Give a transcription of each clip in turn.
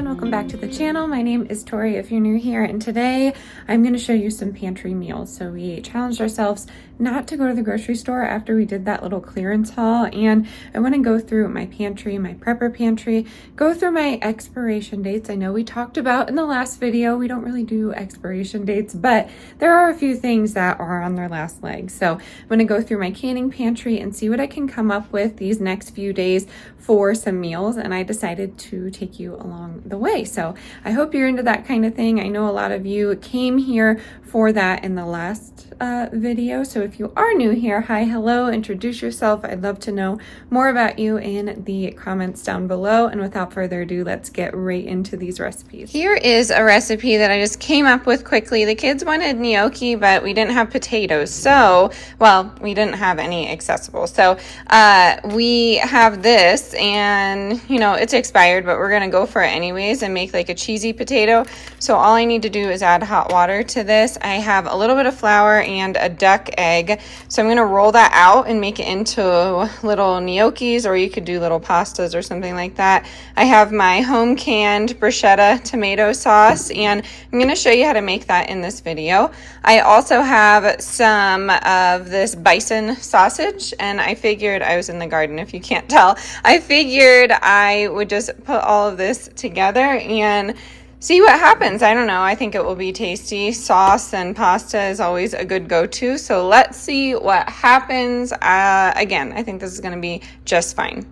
everyone, welcome back to the channel. My name is Tori if you're new here, and today I'm going to show you some pantry meals. So we challenged ourselves not to go to the grocery store after we did that little clearance haul, and I want to go through my pantry, my prepper pantry, go through my expiration dates. I know we talked about in the last video we don't really do expiration dates, but there are a few things that are on their last leg. So I'm going to go through my canning pantry and see what I can come up with these next few days for some meals, and I decided to take you along the way. So I hope you're into that kind of thing. I know a lot of you came here for that in the last video. So if you are new here, hi, hello, introduce yourself. I'd love to know more about you in the comments down below. And without further ado, let's get right into these recipes. Here is a recipe that I just came up with quickly. The kids wanted gnocchi, but we didn't have potatoes. So, well, we didn't have any accessible. So we have this, and you know, it's expired, but we're gonna go for it anyways and make like a cheesy potato. So all I need to do is add hot water to this. I have a little bit of flour and a duck egg. So I'm gonna roll that out and make it into little gnocchis, or you could do little pastas or something like that. I have my home canned bruschetta tomato sauce, and I'm gonna show you how to make that in this video. I also have some of this bison sausage, and I figured, I was in the garden if you can't tell, I figured I would just put all of this together and see what happens. I don't know. I think it will be tasty. Sauce and pasta is always a good go-to. So let's see what happens. Again, I think this is going to be just fine.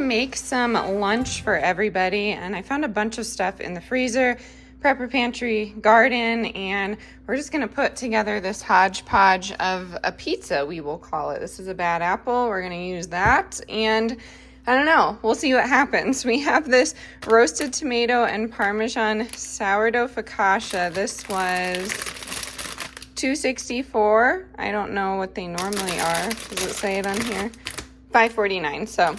Make some lunch for everybody, and I found a bunch of stuff in the freezer, prepper pantry, garden, and we're just gonna put together this hodgepodge of a pizza, we will call it. This is a bad apple. We're gonna use that, and I don't know, we'll see what happens. We have this roasted tomato and Parmesan sourdough focaccia. This was $2.64. I don't know what they normally are. Does it say it on here? $5.49. So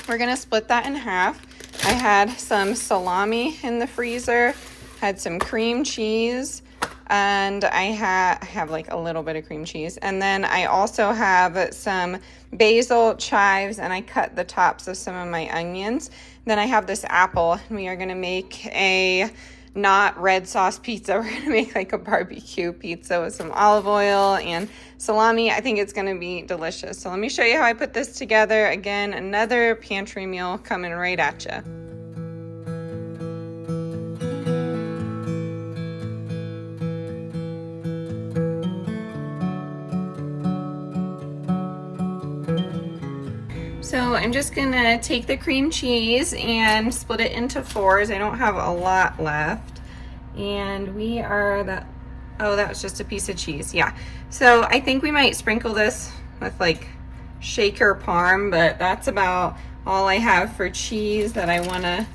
we're gonna split that in half. I had some salami in the freezer, had some cream cheese, and I have like a little bit of cream cheese. And then I also have some basil, chives, and I cut the tops of some of my onions. Then I have this apple, and we are gonna make a not red sauce pizza. We're gonna make like a barbecue pizza with some olive oil and salami. I think it's gonna be delicious. So let me show you how I put this together. Again, another pantry meal coming right at you. So I'm just gonna take the cream cheese and split it into fours. I don't have a lot left. And we are Oh, that was just a piece of cheese. Yeah. So I think we might sprinkle this with like shaker parm, but that's about all I have for cheese that I want to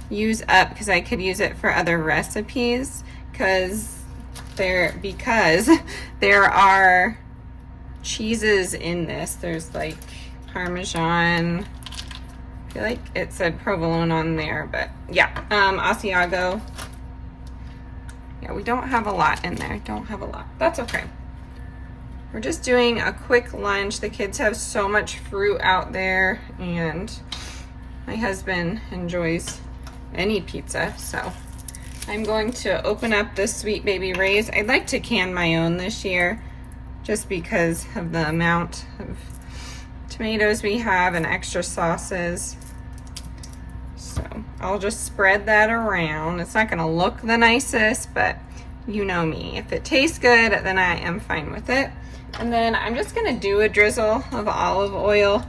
use up, because I could use it for other recipes, because there are cheeses in this. There's like Parmesan. I feel like it said provolone on there, but yeah, Asiago. Yeah, we don't have a lot in there. Don't have a lot. That's okay. We're just doing a quick lunch. The kids have so much fruit out there, and my husband enjoys any pizza, so I'm going to open up this Sweet Baby Ray's. I'd like to can my own this year, just because of the amount of tomatoes we have and extra sauces. So I'll just spread that around. It's not gonna look the nicest, but you know me. If it tastes good, then I am fine with it. And then I'm just gonna do a drizzle of olive oil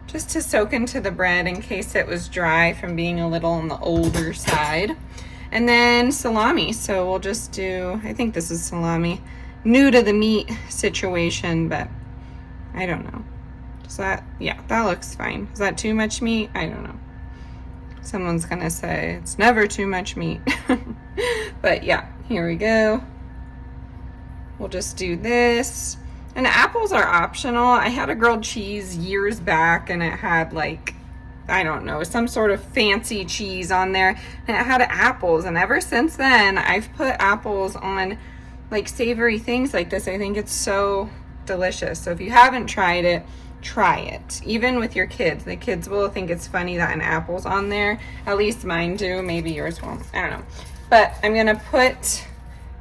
just to soak into the bread in case it was dry from being a little on the older side. And then salami. So we'll just do, I think this is salami. New to the meat situation, but I don't know. Does that, yeah, that looks fine. Is that too much meat? I don't know. Someone's gonna say it's never too much meat. But yeah, here we go. We'll just do this. And apples are optional. I had a grilled cheese years back, and it had like, I don't know, some sort of fancy cheese on there, and it had apples. And ever since then, I've put apples on like savory things like this. I think it's so delicious. So if you haven't tried it, try it. Even with your kids. The kids will think it's funny that an apple's on there. At least mine do. Maybe yours won't. I don't know. But I'm gonna put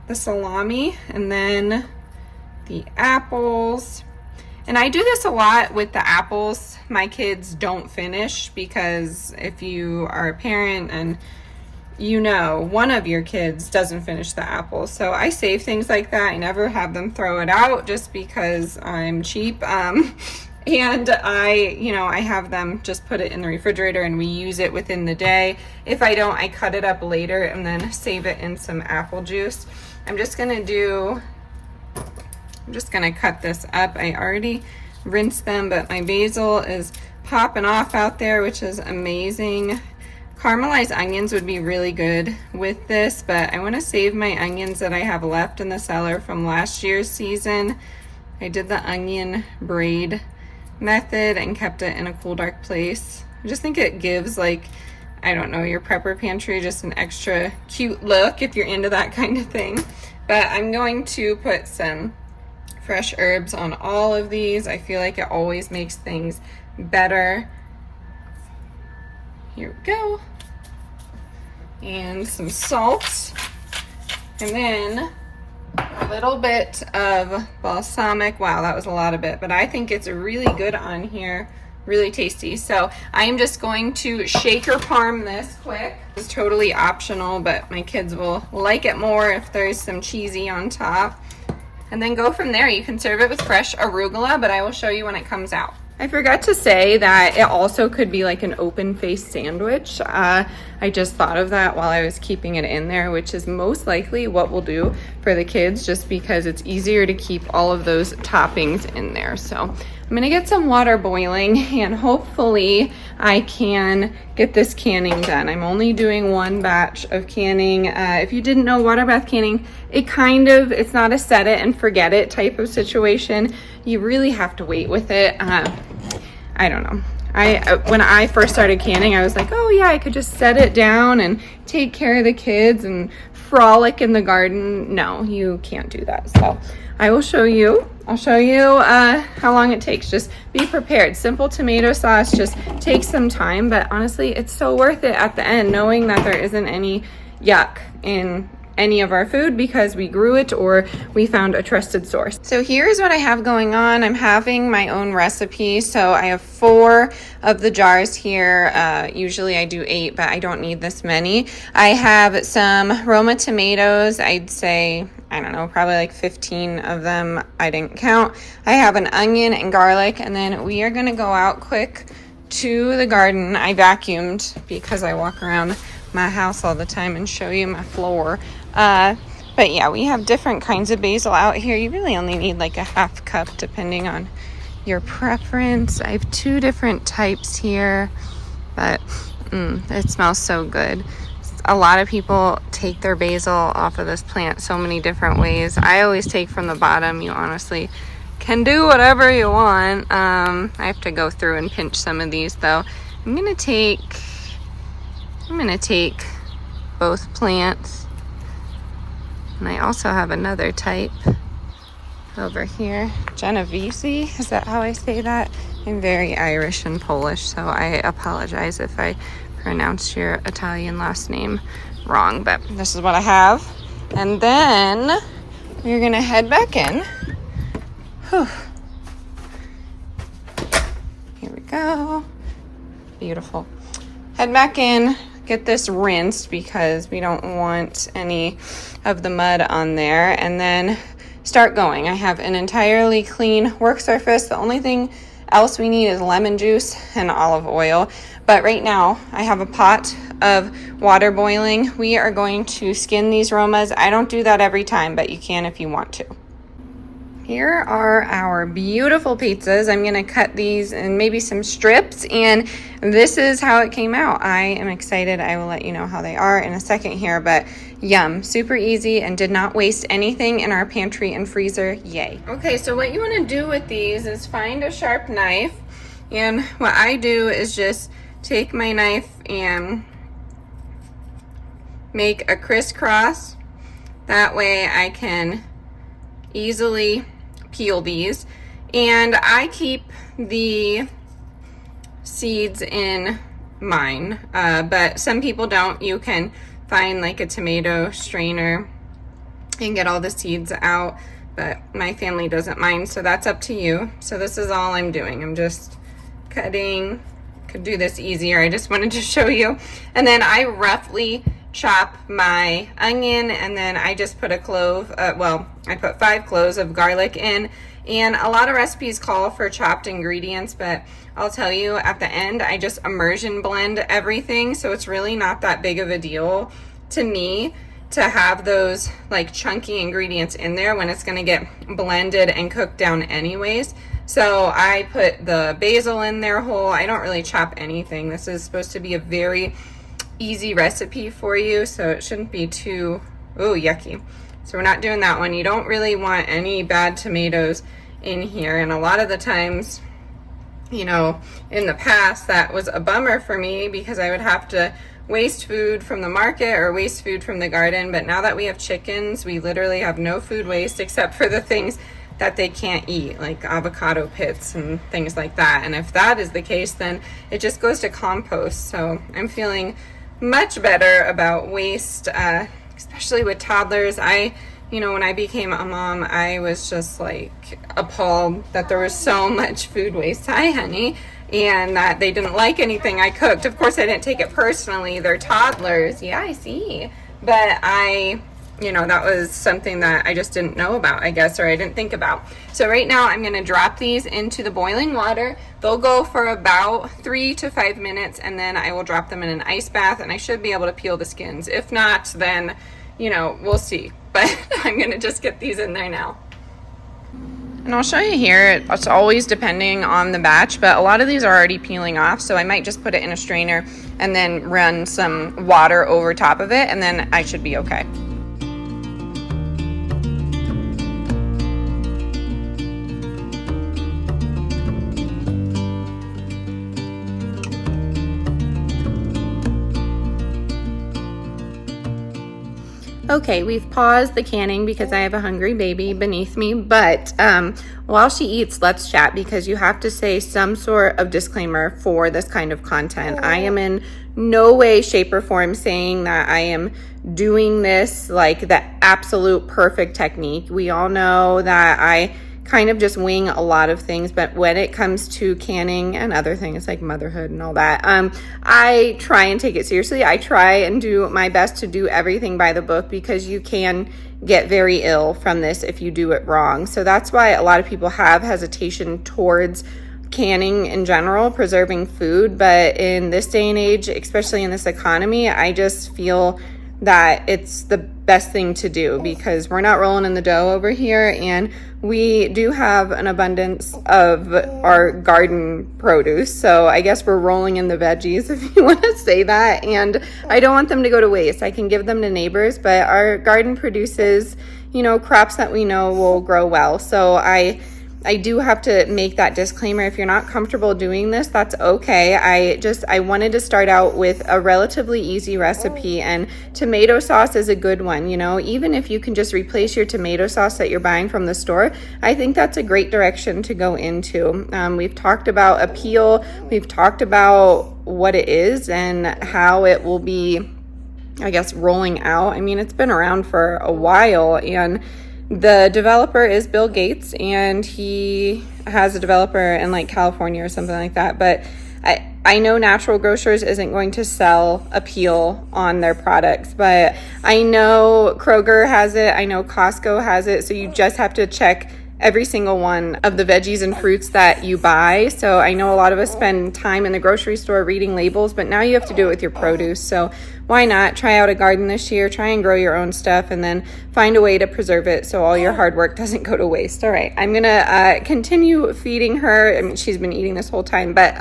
the salami and then the apples. And I do this a lot with the apples. My kids don't finish, because if you are a parent and you know one of your kids doesn't finish the apples, so I save things like that. I never have them throw it out just because I'm cheap. And I have them just put it in the refrigerator and we use it within the day. If I don't, I cut it up later and then save it in some apple juice. I'm just gonna cut this up. I already rinsed them, but my basil is popping off out there, which is amazing. Caramelized onions would be really good with this, but I want to save my onions that I have left in the cellar from last year's season. I did the onion braid method and kept it in a cool, dark place. I just think it gives, like, I don't know, your prepper pantry just an extra cute look if you're into that kind of thing. But I'm going to put some fresh herbs on all of these. I feel like it always makes things better. Here we go. And some salt. And then a little bit of balsamic. Wow, that was a lot of it, but I think it's really good on here. Really tasty. So I am just going to shaker parm this quick. It's totally optional, but my kids will like it more if there's some cheesy on top. And then go from there. You can serve it with fresh arugula, but I will show you when it comes out. I forgot to say that it also could be like an open-faced sandwich. I just thought of that while I was keeping it in there, which is most likely what we'll do for the kids, just because it's easier to keep all of those toppings in there. So I'm gonna get some water boiling and hopefully I can get this canning done. I'm only doing one batch of canning. If you didn't know, water bath canning, it's not a set it and forget it type of situation. You really have to wait with it. I don't know. When I first started canning, I was like, oh yeah, I could just set it down and take care of the kids and frolic in the garden. No, you can't do that. So I will show you. I'll show you how long it takes. Just be prepared. Simple tomato sauce just takes some time, but honestly, it's so worth it at the end, knowing that there isn't any yuck in any of our food because we grew it or we found a trusted source. So here's what I have going on. I'm having my own recipe. So I have 4 of the jars here. Usually I do 8, but I don't need this many. I have some Roma tomatoes. I'd say, I don't know, probably like 15 of them. I didn't count. I have an onion and garlic, and then we are gonna go out quick to the garden. I vacuumed because I walk around my house all the time and show you my floor. But yeah, we have different kinds of basil out here. You really only need like a half cup depending on your preference. I have 2 different types here, but it smells so good. A lot of people take their basil off of this plant so many different ways. I always take from the bottom. You honestly can do whatever you want. I have to go through and pinch some of these though. I'm gonna take both plants. And I also have another type over here, Genovese, is that how I say that? I'm very Irish and Polish, so I apologize if I pronounced your Italian last name wrong, but this is what I have. And then we're gonna head back in. Whew. Here we go. Beautiful. Head back in, get this rinsed because we don't want any of the mud on there, and then start going. I have an entirely clean work surface. The only thing else we need is lemon juice and olive oil. But right now I have a pot of water boiling. We are going to skin these romas. I don't do that every time, but you can if you want to. Here are our beautiful pizzas. I'm gonna cut these in maybe some strips, and this is how it came out. I am excited. I will let you know how they are in a second here, but yum, super easy and did not waste anything in our pantry and freezer, yay. Okay, so what you wanna do with these is find a sharp knife, and what I do is just take my knife and make a crisscross. That way I can easily peel these, and I keep the seeds in mine, but some people don't. You can find like a tomato strainer and get all the seeds out, but my family doesn't mind, so that's up to you. So this is all I'm doing. I'm just cutting. Could do this easier. I just wanted to show you. And then I roughly chop my onion, and then I just put a clove, I put 5 cloves of garlic in, and a lot of recipes call for chopped ingredients, but I'll tell you at the end I just immersion blend everything, so it's really not that big of a deal to me to have those like chunky ingredients in there when it's going to get blended and cooked down anyways. So I put the basil in there whole. I don't really chop anything. This is supposed to be a very easy recipe for you, so it shouldn't be too yucky. So we're not doing that one. You don't really want any bad tomatoes in here, and a lot of the times, you know, in the past that was a bummer for me because I would have to waste food from the market or waste food from the garden. But now that we have chickens, we literally have no food waste except for the things that they can't eat, like avocado pits and things like that. And if that is the case, then it just goes to compost. So I'm feeling much better about waste, especially with toddlers. When I became a mom, I was just like appalled that there was so much food waste. Hi, honey. And that they didn't like anything I cooked. Of course, I didn't take it personally. They're toddlers. Yeah, I see. But that was something that I just didn't know about, I guess, or I didn't think about. So right now I'm going to drop these into the boiling water. They'll go for about 3 to 5 minutes, and then I will drop them in an ice bath, and I should be able to peel the skins. If not, then, we'll see. But I'm going to just get these in there now. And I'll show you here, it's always depending on the batch, but a lot of these are already peeling off, so I might just put it in a strainer and then run some water over top of it, and then I should be okay. Okay, we've paused the canning because I have a hungry baby beneath me, but while she eats, let's chat, because you have to say some sort of disclaimer for this kind of content. I am in no way, shape, or form saying that I am doing this like the absolute perfect technique. We all know that I kind of just wing a lot of things, but when it comes to canning and other things like motherhood and all that, I try and take it seriously. I try and do my best to do everything by the book, because you can get very ill from this if you do it wrong. So that's why a lot of people have hesitation towards canning in general, preserving food. But in this day and age, especially in this economy, I just feel that it's the best thing to do, because we're not rolling in the dough over here, and we do have an abundance of our garden produce. So I guess we're rolling in the veggies, if you want to say that. And I don't want them to go to waste. I can give them to neighbors, but our garden produces, you know, crops that we know will grow well. So I do have to make that disclaimer. If you're not comfortable doing this, that's okay. I wanted to start out with a relatively easy recipe, and tomato sauce is a good one. You know, even if you can just replace your tomato sauce that you're buying from the store, I think that's a great direction to go into. We've talked about appeal. We've talked about what it is and how it will be, I guess, rolling out. I mean, it's been around for a while, and the developer is Bill Gates, and he has a developer in like California or something like that. But I know Natural Grocers isn't going to sell Appeal on their products, but I know Kroger has it. I know Costco has it. So you just have to check every single one of the veggies and fruits that you buy. So I know a lot of us spend time in the grocery store reading labels, but now you have to do it with your produce. So why not try out a garden this year, try and grow your own stuff, and then find a way to preserve it so all your hard work doesn't go to waste. All right, I'm gonna continue feeding her. I mean, she's been eating this whole time, but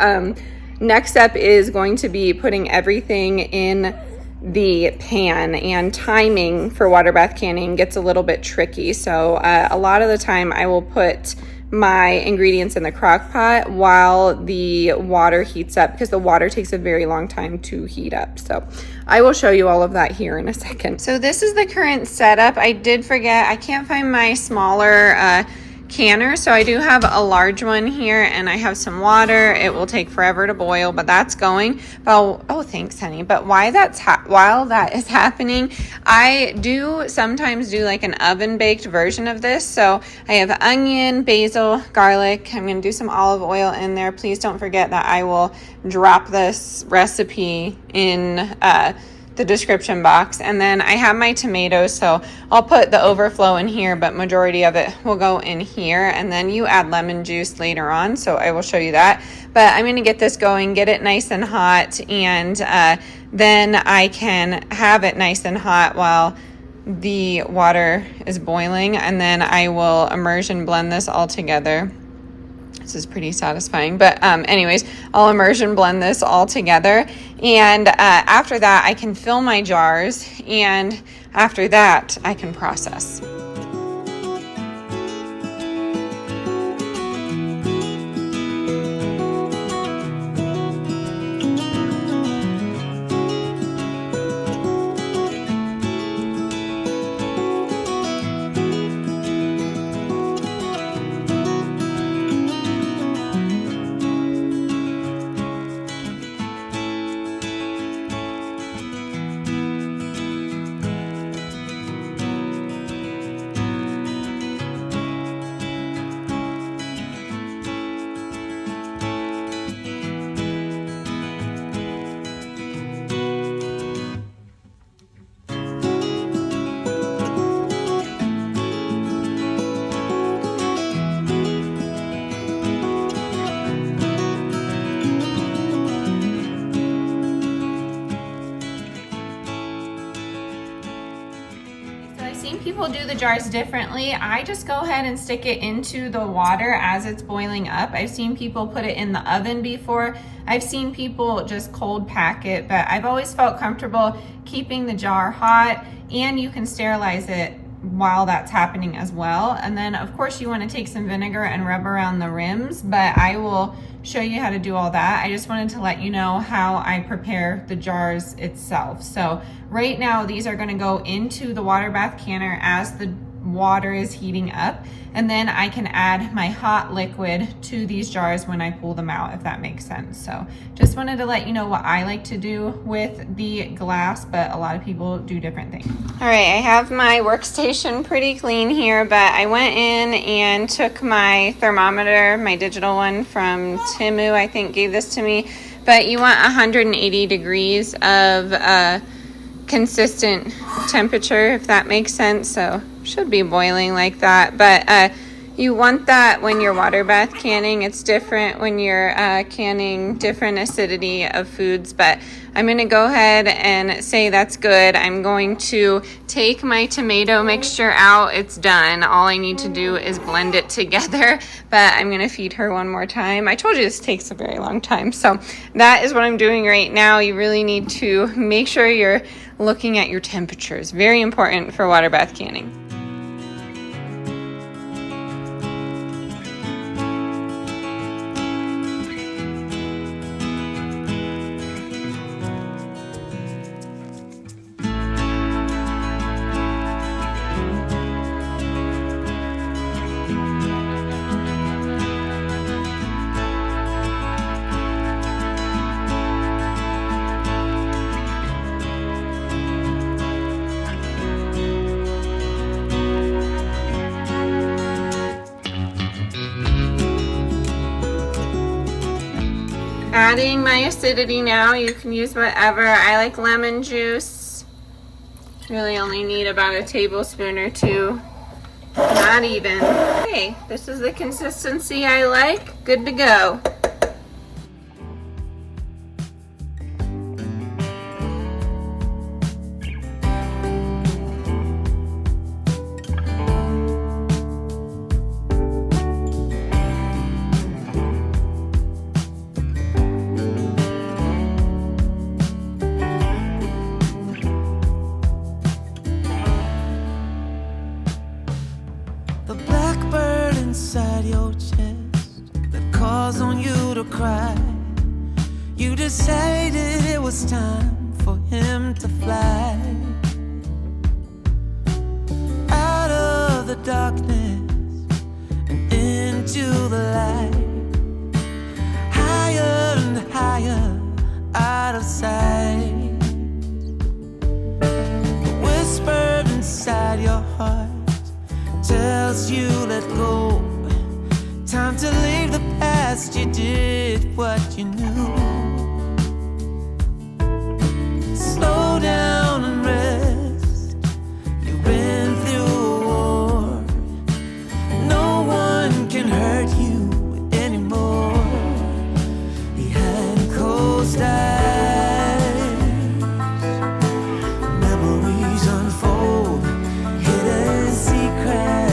next step is going to be putting everything in the pan, and timing for water bath canning gets a little bit tricky. So a lot of the time I will put my ingredients in the crock pot while the water heats up, because the water takes a very long time to heat up. So I will show you all of that here in a second. So this is the current setup. I did forget, I can't find my smaller canner, so I do have a large one here, and I have some water. It will take forever to boil, but that's going. Oh, thanks, honey. But while that is happening, I do sometimes do like an oven baked version of this. So I have onion, basil, garlic. I'm going to do some olive oil in there. Please don't forget that I will drop this recipe in the description box. And then I have my tomatoes, so I'll put the overflow in here, but majority of it will go in here, and then you add lemon juice later on, so I will show you that. But I'm going to get this going, get it nice and hot, and then I can have it nice and hot while the water is boiling, and then I will immersion blend this all together. This is pretty satisfying, but anyways, I'll immersion blend this all together, and after that I can fill my jars, and after that I can process. People do the jars differently. I just go ahead and stick it into the water as it's boiling up. I've seen people put it in the oven before. I've seen people just cold pack it, but I've always felt comfortable keeping the jar hot, and you can sterilize it while that's happening as well. And then of course you want to take some vinegar and rub around the rims, but I will show you how to do all that. I just wanted to let you know how I prepare the jars itself. So right now these are going to go into the water bath canner as the water is heating up, and then I can add my hot liquid to these jars when I pull them out, if that makes sense. So just wanted to let you know what I like to do with the glass, but a lot of people do different things. All right, I have my workstation pretty clean here, but I went in and took my thermometer, my digital one from Temu, I think gave this to me, but you want 180 degrees of consistent temperature, if that makes sense. So should be boiling like that, but You want that when you're water bath canning. It's different when you're canning different acidity of foods, but I'm going to go ahead and say that's good. I'm going to take my tomato mixture out. It's done. All I need to do is blend it together, but I'm going to feed her one more time. I told you this takes a very long time, so that is what I'm doing right now. You really need to make sure you're looking at your temperatures. Very important for water bath canning. Adding my acidity now. You can use whatever. I like lemon juice. Really only need about a tablespoon or two. Not even. Okay, this is the consistency I like. Good to go. Inside your chest that calls on you to cry. You decided it was time for him to fly out of the darkness and into the light, higher and higher out of sight. The whisper inside your heart tells you let go. Time to leave the past. You did what you knew. Slow down and rest. You've been through a war. No one can hurt you anymore. Behind closed eyes, memories unfold. Hidden secrets.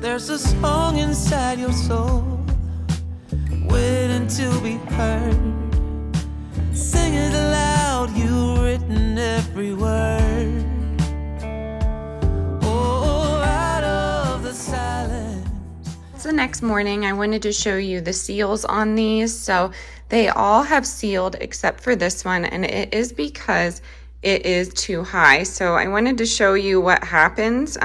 There's a song inside your soul, waiting to be heard. Sing it aloud, you've written every word. Oh, out of the silence. So the next morning, I wanted to show you the seals on these. So they all have sealed except for this one, and it is because it is too high. So I wanted to show you what happens.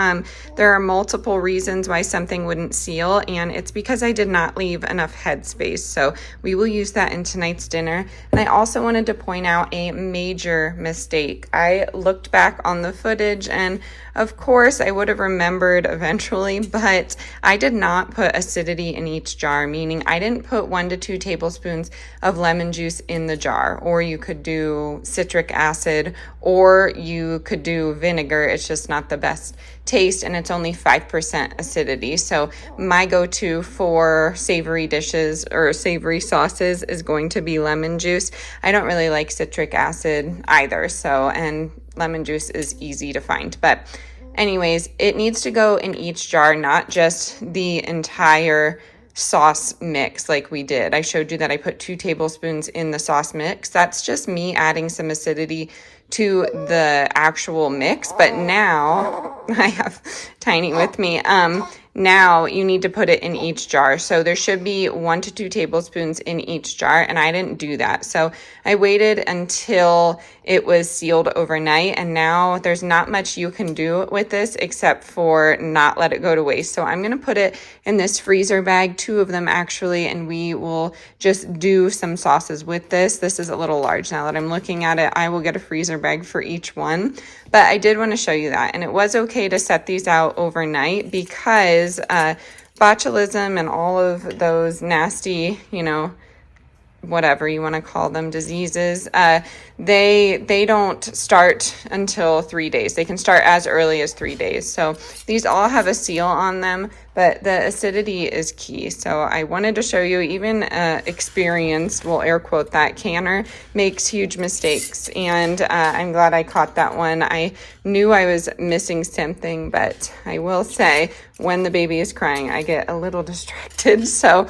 There are multiple reasons why something wouldn't seal, and it's because I did not leave enough headspace. So we will use that in tonight's dinner. And I also wanted to point out a major mistake. I looked back on the footage, and of course I would have remembered eventually, but I did not put acidity in each jar, meaning I didn't put 1 to 2 tablespoons of lemon juice in the jar. Or you could do citric acid, or you could do vinegar. It's just not the best taste, and it's only 5% acidity. So my go-to for savory dishes or savory sauces is going to be lemon juice. I don't really like citric acid either, so, and lemon juice is easy to find. But anyways, it needs to go in each jar, not just the entire sauce mix like we did. I showed you that I put 2 tablespoons in the sauce mix. That's just me adding some acidity to the actual mix. But now I have Tiny with me. now you need to put it in each jar. So there should be 1 to 2 tablespoons in each jar, and I didn't do that. So I waited until it was sealed overnight, and now there's not much you can do with this except for not let it go to waste. So I'm gonna put it in this freezer bag, 2 of them actually, and we will just do some sauces with this. This is a little large now that I'm looking at it. I will get a freezer bag for each one, but I did want to show you that. And it was okay to set these out overnight because botulism and all of those nasty, you know, whatever you want to call them, diseases, they don't start until 3 days. They can start as early as 3 days. So these all have a seal on them, but the acidity is key. So I wanted to show you, even experienced, we'll air quote that, canner makes huge mistakes. And I'm glad I caught that one. I knew I was missing something, but I will say when the baby is crying, I get a little distracted. So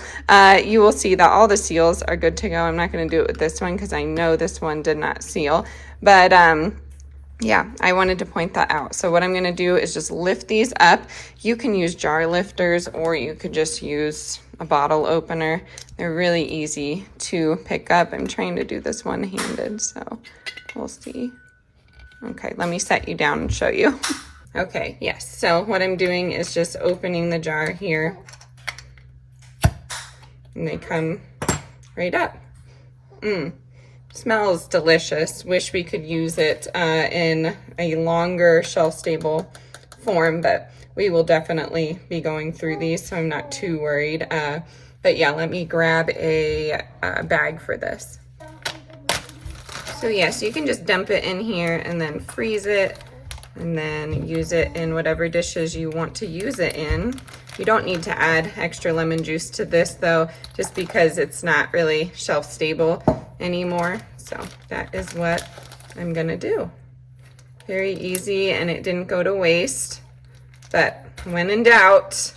you will see that all the seals are good to go. I'm not going to do it with this one because I know this one did not seal. But yeah, I wanted to point that out. So what I'm going to do is just lift these up. You can use jar lifters or you could just use a bottle opener. They're really easy to pick up. I'm trying to do this one-handed, so we'll see. Okay, let me set you down and show you. Okay, yes, so what I'm doing is just opening the jar here. And they come right up. Smells delicious. Wish we could use it in a longer shelf-stable form, but we will definitely be going through these, so I'm not too worried. But yeah, let me grab a bag for this. So yes, you can just dump it in here and then freeze it and then use it in whatever dishes you want to use it in. You don't need to add extra lemon juice to this though, just because it's not really shelf stable anymore. So that is what I'm gonna do. Very easy, and it didn't go to waste. But when in doubt,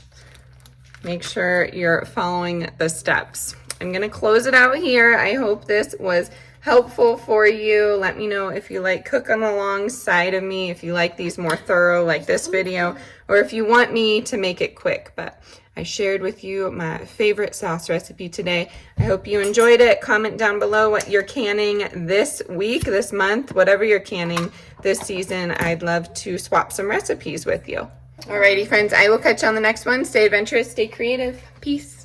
make sure you're following the steps. I'm gonna close it out here. I hope this was helpful for you. Let me know if you like cooking alongside of me, if you like these more thorough like this video, or if you want me to make it quick. But I shared with you my favorite sauce recipe today. I hope you enjoyed it. Comment down below what you're canning this week, this month, whatever you're canning this season. I'd love to swap some recipes with you. Alrighty friends, I will catch you on the next one. Stay adventurous, stay creative. Peace.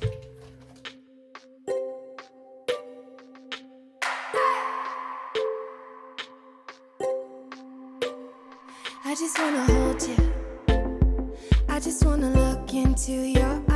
I just wanna hold you. I just wanna look into your eyes.